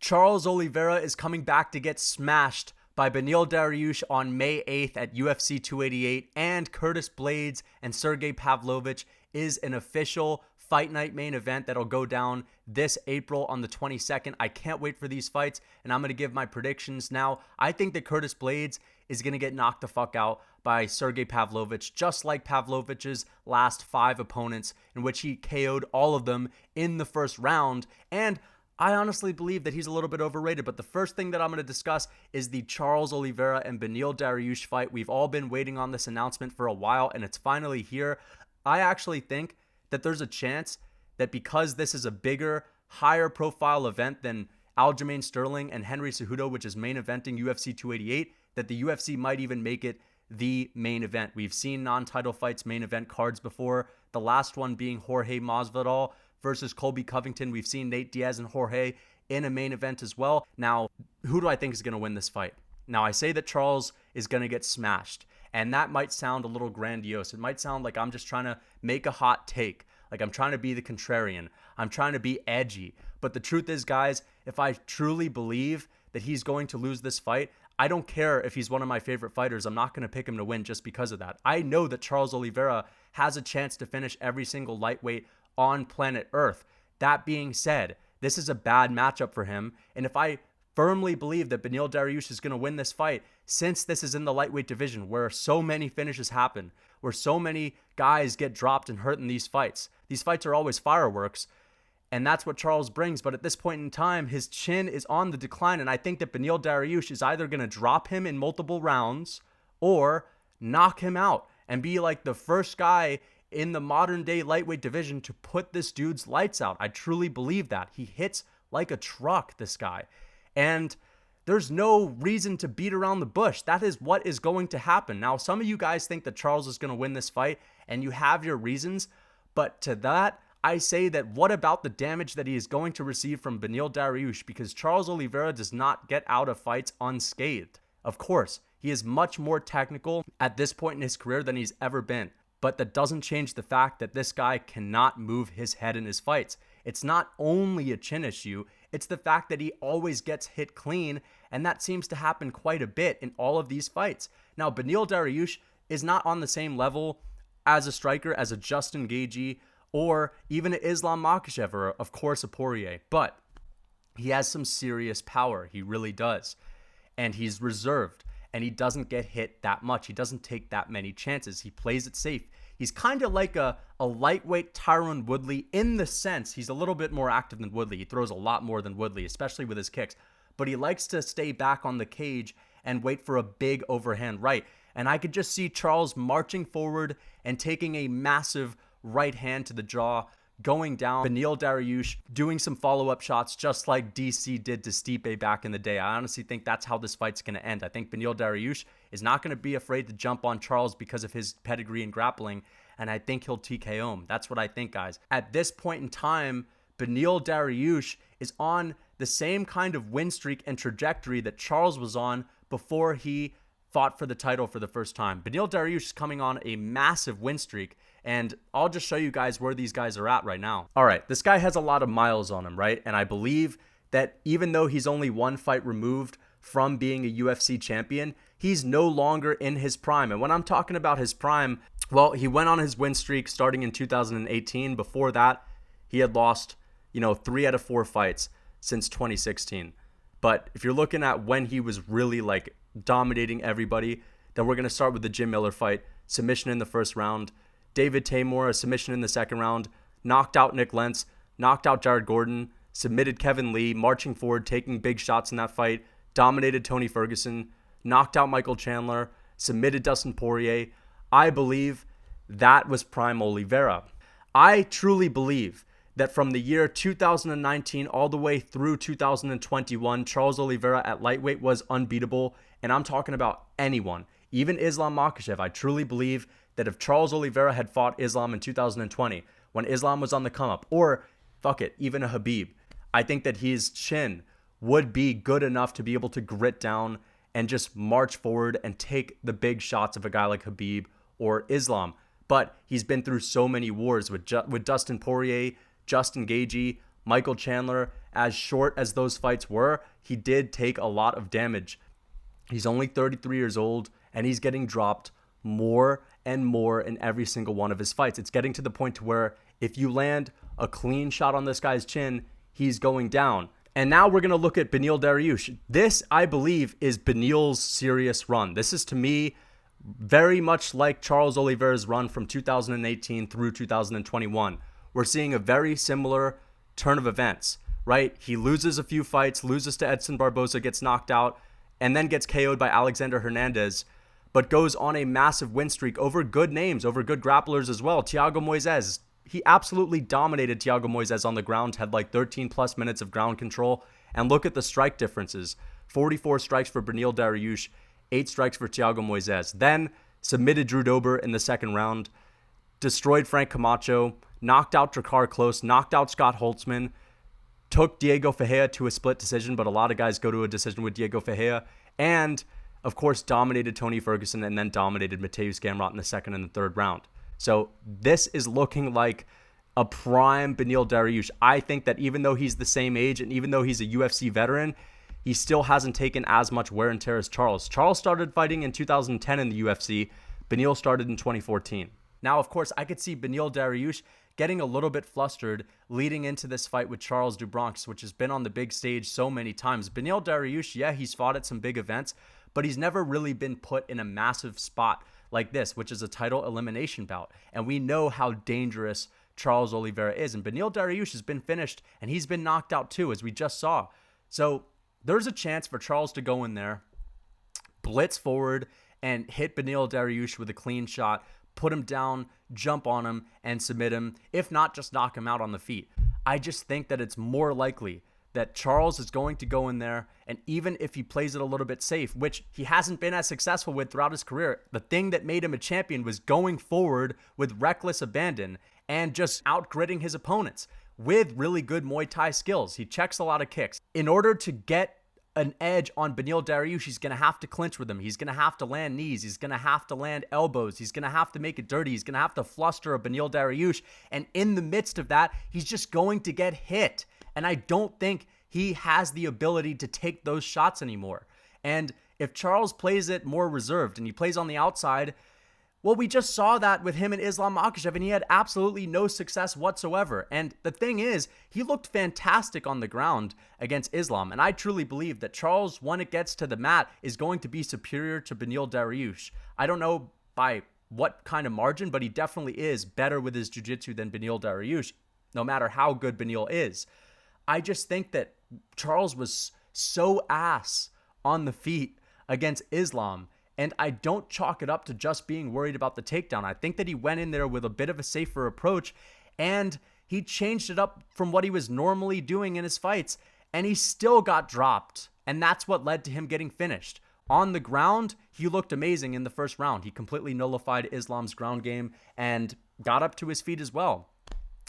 Charles Oliveira is coming back to get smashed by Beneil Dariush on May 8th at UFC 288, and Curtis Blaydes and Sergei Pavlovich is an official Fight Night main event that'll go down this April on the 22nd. I can't wait for these fights, and I'm going to give my predictions now. I think that Curtis Blaydes is going to get knocked the fuck out by Sergei Pavlovich, just like Pavlovich's last 5 opponents, in which he KO'd all of them in the first round. And I honestly believe that he's a little bit overrated, but the first thing that I'm going to discuss is the Charles Oliveira and Beneil Dariush fight. We've all been waiting on this announcement for a while, and it's finally here. I actually think that there's a chance that because this is a bigger, higher profile event than Aljamain Sterling and Henry Cejudo, which is main eventing UFC 288, that the UFC might even make it the main event. We've seen non-title fights main event cards before, the last one being Jorge Masvidal versus Colby Covington. We've seen Nate Diaz and Jorge in a main event as well. Now, who do I think is going to win this fight? Now, I say that Charles is going to get smashed, and that might sound a little grandiose. It might sound like I'm just trying to make a hot take, like I'm trying to be the contrarian. I'm trying to be edgy. But the truth is, guys, if I truly believe that he's going to lose this fight, I don't care if he's one of my favorite fighters. I'm not going to pick him to win just because of that. I know that Charles Oliveira has a chance to finish every single lightweight on planet Earth. That being said, this is a bad matchup for him. And if I firmly believe that Beneil Dariush is going to win this fight, since this is in the lightweight division where so many finishes happen, where so many guys get dropped and hurt in these fights are always fireworks. And that's what Charles brings. But at this point in time, his chin is on the decline. And I think that Beneil Dariush is either going to drop him in multiple rounds or knock him out and be like the first guy in the modern day lightweight division to put this dude's lights out. I truly believe that. He hits like a truck, this guy. And there's no reason to beat around the bush. That is what is going to happen. Now, some of you guys think that Charles is going to win this fight, and you have your reasons. But to that, I say that what about the damage that he is going to receive from Beneil Dariush? Because Charles Oliveira does not get out of fights unscathed. Of course, he is much more technical at this point in his career than he's ever been. But that doesn't change the fact that this guy cannot move his head in his fights. It's not only a chin issue, it's the fact that he always gets hit clean, and that seems to happen quite a bit in all of these fights. Now, Beneil Dariush is not on the same level as a striker as a Justin Gaethje or even an Islam Makhachev or, of course, a Poirier. But he has some serious power. He really does. And he's reserved. And he doesn't get hit that much. He doesn't take that many chances. He plays it safe. He's kind of like a lightweight Tyron Woodley in the sense he's a little bit more active than Woodley. He throws a lot more than Woodley, especially with his kicks. But he likes to stay back on the cage and wait for a big overhand right. And I could just see Charles marching forward and taking a massive right hand to the jaw, going down. Beneil Dariush doing some follow-up shots just like DC did to Stipe back in the day. I honestly think that's how this fight's going to end. I think Beneil Dariush is not going to be afraid to jump on Charles because of his pedigree in grappling, and I think he'll TKO him. That's what I think, guys. At this point in time, Beneil Dariush is on the same kind of win streak and trajectory that Charles was on before he fought for the title for the first time. Beneil Dariush is coming on a massive win streak, and I'll just show you guys where these guys are at right now. All right, this guy has a lot of miles on him, right? And I believe that even though he's only one fight removed from being a UFC champion, he's no longer in his prime. And when I'm talking about his prime, well, he went on his win streak starting in 2018. Before that, he had lost, 3 out of 4 fights since 2016. But if you're looking at when he was really like dominating everybody, then we're going to start with the Jim Miller fight, submission in the first round. David Tamor, a submission in the second round, knocked out Nick Lentz, knocked out Jared Gordon, submitted Kevin Lee, marching forward, taking big shots in that fight, dominated Tony Ferguson, knocked out Michael Chandler, submitted Dustin Poirier. I believe that was prime Oliveira. I truly believe that from the year 2019 all the way through 2021, Charles Oliveira at lightweight was unbeatable, and I'm talking about anyone, even Islam Makhachev. I truly believe that if Charles Oliveira had fought Islam in 2020, when Islam was on the come up, or fuck it, even a Khabib, I think that his chin would be good enough to be able to grit down and just march forward and take the big shots of a guy like Khabib or Islam. But he's been through so many wars with Dustin Poirier, Justin Gaethje, Michael Chandler, as short as those fights were, he did take a lot of damage. He's only 33 years old, and he's getting dropped more and more in every single one of his fights. It's getting to the point to where if you land a clean shot on this guy's chin, he's going down. And now we're going to look at Beneil Dariush. This, I believe, is Beneil's serious run. This is, to me, very much like Charles Oliveira's run from 2018 through 2021. We're seeing a very similar turn of events, right? He loses a few fights, loses to Edson Barboza, gets knocked out, and then gets KO'd by Alexander Hernandez, but goes on a massive win streak over good names, over good grapplers as well. Thiago Moises, he absolutely dominated Thiago Moises on the ground, had like 13 plus minutes of ground control. And look at the strike differences. 44 strikes for Beneil Dariush, 8 strikes for Thiago Moises. Then submitted Drew Dober in the second round, destroyed Frank Camacho, knocked out Drakkar Klose, knocked out Scott Holtzman, took Diego Ferreira to a split decision, but a lot of guys go to a decision with Diego Ferreira, and of course dominated Tony Ferguson and then dominated Mateusz Gamrot in the second and the third round. So this is looking like a prime Beneil Dariush. I think that even though he's the same age and even though he's a UFC veteran, he still hasn't taken as much wear and tear as Charles. Charles started fighting in 2010 in the UFC. Beneil started in 2014. Now, of course, I could see Beneil Dariush getting a little bit flustered leading into this fight with Charles do Bronx, which has been on the big stage so many times. Beneil Dariush, yeah, he's fought at some big events, but he's never really been put in a massive spot like this, which is a title elimination bout. And we know how dangerous Charles Oliveira is. And Beneil Dariush has been finished, and he's been knocked out too, as we just saw. So there's a chance for Charles to go in there, blitz forward, and hit Beneil Dariush with a clean shot, put him down, jump on him, and submit him. If not, just knock him out on the feet. I just think that it's more likely that Charles is going to go in there, and even if he plays it a little bit safe, which he hasn't been as successful with throughout his career, the thing that made him a champion was going forward with reckless abandon and just outgritting his opponents with really good Muay Thai skills. He checks a lot of kicks. In order to get an edge on Beneil Dariush, he's going to have to clinch with him. He's going to have to land knees. He's going to have to land elbows. He's going to have to make it dirty. He's going to have to fluster a Beneil Dariush. And in the midst of that, he's just going to get hit. And I don't think he has the ability to take those shots anymore. And if Charles plays it more reserved and he plays on the outside, well, we just saw that with him and Islam Makhachev, and he had absolutely no success whatsoever. And the thing is, he looked fantastic on the ground against Islam. And I truly believe that Charles, when it gets to the mat, is going to be superior to Beneil Dariush. I don't know by what kind of margin, but he definitely is better with his jiu-jitsu than Beneil Dariush, no matter how good Beneil is. I just think that Charles was so ass on the feet against Islam, and I don't chalk it up to just being worried about the takedown. I think that he went in there with a bit of a safer approach, and he changed it up from what he was normally doing in his fights, and he still got dropped, and that's what led to him getting finished. On the ground, he looked amazing in the first round. He completely nullified Islam's ground game and got up to his feet as well.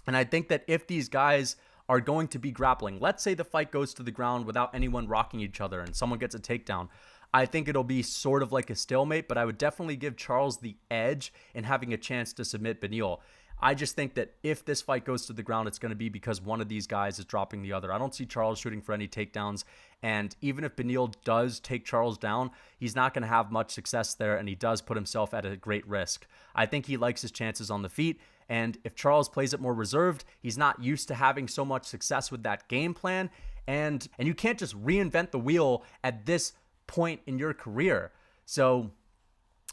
And I think that if these guys are going to be grappling, let's say the fight goes to the ground without anyone rocking each other and someone gets a takedown, I think it'll be sort of like a stalemate, but I would definitely give Charles the edge in having a chance to submit Beneil. I just think that if this fight goes to the ground, it's going to be because one of these guys is dropping the other. I don't see Charles shooting for any takedowns, and even if Beneil does take Charles down, he's not going to have much success there, and he does put himself at a great risk. I think he likes his chances on the feet, and if Charles plays it more reserved, he's not used to having so much success with that game plan, and you can't just reinvent the wheel at this point in your career. So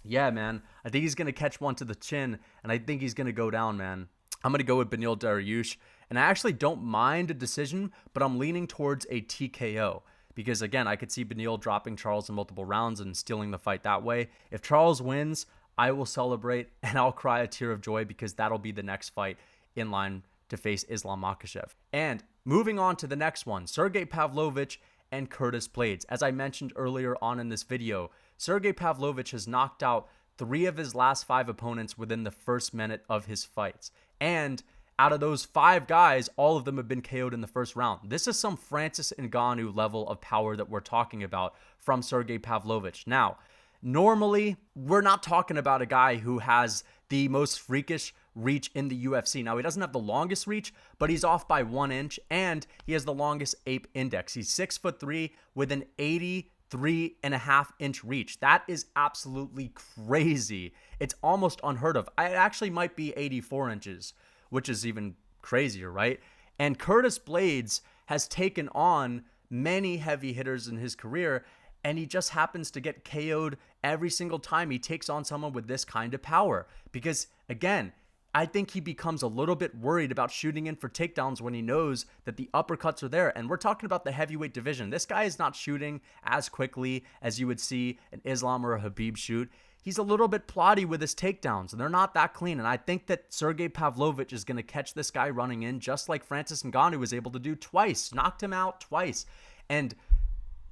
yeah, man, I think he's going to catch one to the chin, and I think he's going to go down, man. I'm going to go with Beneil Dariush, and I actually don't mind a decision, but I'm leaning towards a TKO because, again, I could see Beneil dropping Charles in multiple rounds and stealing the fight that way. If Charles wins, I will celebrate, and I'll cry a tear of joy because that'll be the next fight in line to face Islam Makhachev. And moving on to the next one, Sergei Pavlovich and Curtis Blaydes. As I mentioned earlier on in this video, Sergei Pavlovich has knocked out 3 of his last 5 opponents within the first minute of his fights. And out of those 5 guys, all of them have been KO'd in the first round. This is some Francis Ngannou level of power that we're talking about from Sergei Pavlovich. Now, Normally, we're not talking about a guy who has the most freakish reach in the UFC. Now, he doesn't have the longest reach, but he's off by 1 inch, and he has the longest ape index. He's 6'3" with an 83.5-inch reach. That is absolutely crazy. It's almost unheard of. It actually might be 84 inches, which is even crazier, right? And Curtis Blaydes has taken on many heavy hitters in his career, and he just happens to get KO'd every single time he takes on someone with this kind of power. Because, again, I think he becomes a little bit worried about shooting in for takedowns when he knows that the uppercuts are there. And we're talking about the heavyweight division. This guy is not shooting as quickly as you would see an Islam or a Khabib shoot. He's a little bit plotty with his takedowns, and they're not that clean. And I think that Sergei Pavlovich is going to catch this guy running in, just like Francis Ngannou was able to do twice, knocked him out twice. And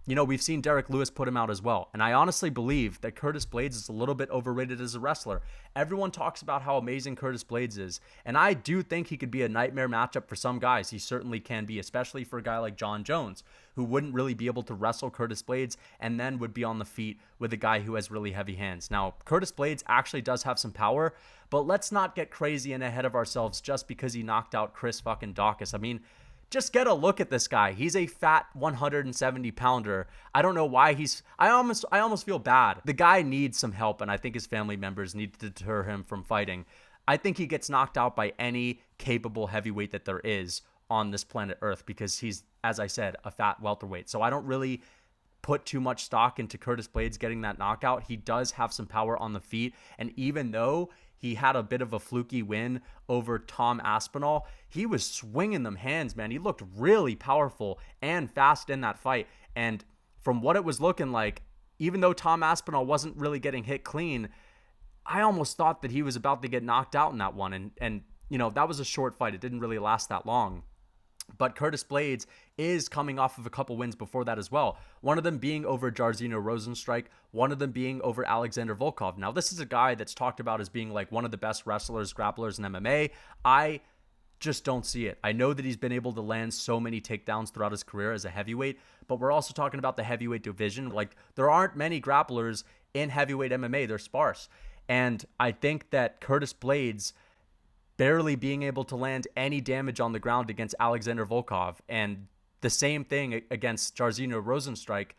we've seen Derek Lewis put him out as well. And I honestly believe that Curtis Blaydes is a little bit overrated as a wrestler. Everyone talks about how amazing Curtis Blaydes is. And I do think he could be a nightmare matchup for some guys. He certainly can be, especially for a guy like John Jones, who wouldn't really be able to wrestle Curtis Blaydes and then would be on the feet with a guy who has really heavy hands. Now, Curtis Blaydes actually does have some power, but let's not get crazy and ahead of ourselves just because he knocked out Chris fucking Dawkins. I mean, just get a look at this guy. He's a fat 170 pounder. I don't know why I almost feel bad. The guy needs some help, and I think his family members need to deter him from fighting. I think he gets knocked out by any capable heavyweight that there is on this planet Earth because he's, as I said, a fat welterweight. So I don't really put too much stock into Curtis Blaydes getting that knockout. He does have some power on the feet, and even though he had a bit of a fluky win over Tom Aspinall, he was swinging them hands, man. He looked really powerful and fast in that fight. And from what it was looking like, even though Tom Aspinall wasn't really getting hit clean, I almost thought that he was about to get knocked out in that one. And that was a short fight. It didn't really last that long. But Curtis Blaydes is coming off of a couple wins before that as well. One of them being over Jairzinho Rozenstruik, one of them being over Alexander Volkov. Now, this is a guy that's talked about as being like one of the best wrestlers, grapplers in MMA. I just don't see it. I know that he's been able to land so many takedowns throughout his career as a heavyweight, but we're also talking about the heavyweight division. Like, there aren't many grapplers in heavyweight MMA. They're sparse. And I think that Curtis Blaydes barely being able to land any damage on the ground against Alexander Volkov, and the same thing against Jairzinho Rozenstruik,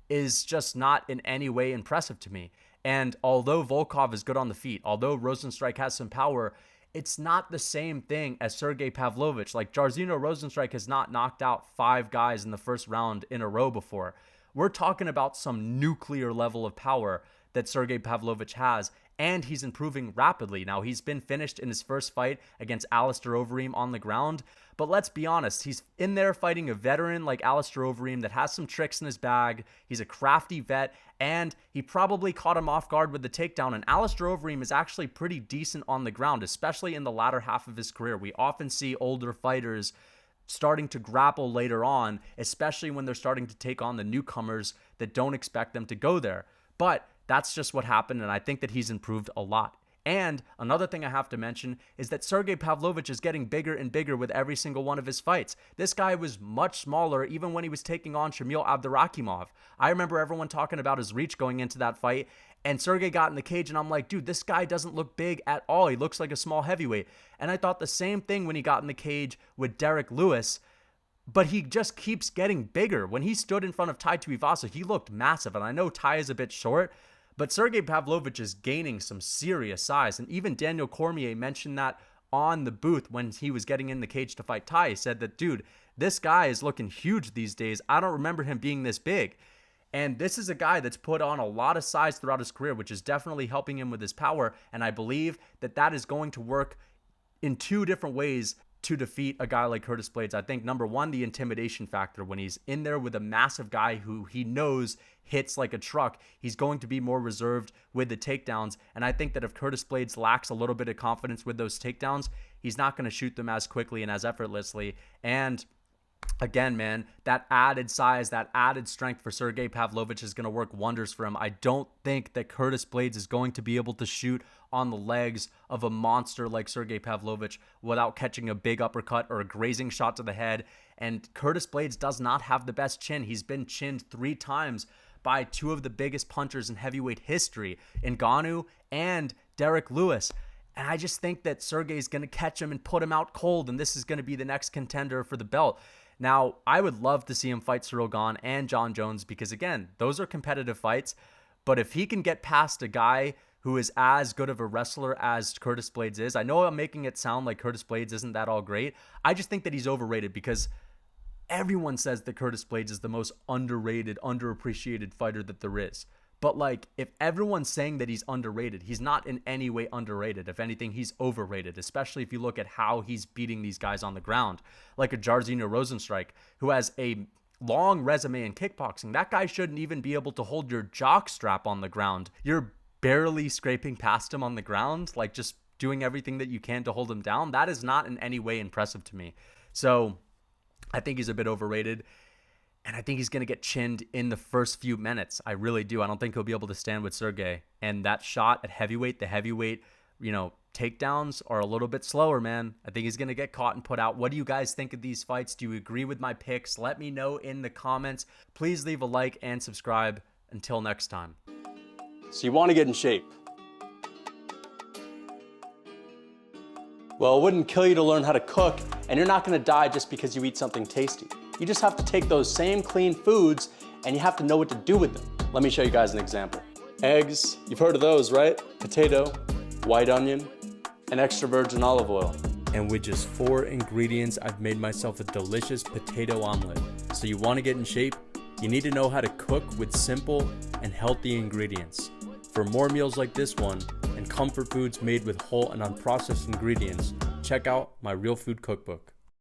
is just not in any way impressive to me. And although Volkov is good on the feet, although Rozenstruik has some power, it's not the same thing as Sergei Pavlovich. Like, Jairzinho Rozenstruik has not knocked out 5 guys in the first round in a row before. We're talking about some nuclear level of power that Sergei Pavlovich has, and he's improving rapidly. Now, he's been finished in his first fight against Alistair Overeem on the ground, but let's be honest, he's in there fighting a veteran like Alistair Overeem that has some tricks in his bag. He's a crafty vet, and he probably caught him off guard with the takedown, and Alistair Overeem is actually pretty decent on the ground, especially in the latter half of his career. We often see older fighters starting to grapple later on, especially when they're starting to take on the newcomers that don't expect them to go there. But that's just what happened, and I think that he's improved a lot. And another thing I have to mention is that Sergei Pavlovich is getting bigger and bigger with every single one of his fights. This guy was much smaller even when he was taking on Shamil Abdurakhimov. I remember everyone talking about his reach going into that fight, and Sergei got in the cage, and I'm like, dude, this guy doesn't look big at all. He looks like a small heavyweight. And I thought the same thing when he got in the cage with Derek Lewis, but he just keeps getting bigger. When he stood in front of Tai Tuivasa, he looked massive, and I know Tai is a bit short, but Sergei Pavlovich is gaining some serious size. And even Daniel Cormier mentioned that on the booth when he was getting in the cage to fight Tai. He said that, dude, this guy is looking huge these days. I don't remember him being this big. And this is a guy that's put on a lot of size throughout his career, which is definitely helping him with his power. And I believe that that is going to work in 2 different ways to defeat a guy like Curtis Blaydes. I think, number one, the intimidation factor. When he's in there with a massive guy who he knows hits like a truck, he's going to be more reserved with the takedowns. And I think that if Curtis Blaydes lacks a little bit of confidence with those takedowns, he's not going to shoot them as quickly and as effortlessly. And again, man, that added size, that added strength for Sergei Pavlovich is going to work wonders for him. I don't think that Curtis Blaydes is going to be able to shoot on the legs of a monster like Sergei Pavlovich without catching a big uppercut or a grazing shot to the head. And Curtis Blaydes does not have the best chin. He's been chinned 3 times by two of the biggest punchers in heavyweight history, Ngannou and Derek Lewis. And I just think that Sergei's going to catch him and put him out cold, and this is going to be the next contender for the belt. Now, I would love to see him fight Ciryl Gane and John Jones because, again, those are competitive fights. But if he can get past a guy who is as good of a wrestler as Curtis Blaydes is, I know I'm making it sound like Curtis Blaydes isn't that all great. I just think that he's overrated because everyone says that Curtis Blaydes is the most underrated, underappreciated fighter that there is. But like, if everyone's saying that he's underrated, he's not in any way underrated. If anything, he's overrated, especially if you look at how he's beating these guys on the ground. Like a Jairzinho Rozenstruik, who has a long resume in kickboxing. That guy shouldn't even be able to hold your jock strap on the ground. You're barely scraping past him on the ground, like just doing everything that you can to hold him down. That is not in any way impressive to me. So I think he's a bit overrated. And I think he's going to get chinned in the first few minutes. I really do. I don't think he'll be able to stand with Sergei. And that shot at heavyweight, the heavyweight, takedowns are a little bit slower, man. I think he's going to get caught and put out. What do you guys think of these fights? Do you agree with my picks? Let me know in the comments. Please leave a like and subscribe. Until next time. So you want to get in shape. Well, it wouldn't kill you to learn how to cook, and you're not going to die just because you eat something tasty. You just have to take those same clean foods and you have to know what to do with them. Let me show you guys an example. Eggs, you've heard of those, right? Potato, white onion, and extra virgin olive oil. And with just 4 ingredients, I've made myself a delicious potato omelet. So you want to get in shape? You need to know how to cook with simple and healthy ingredients. For more meals like this one and comfort foods made with whole and unprocessed ingredients, check out my Real Food Cookbook.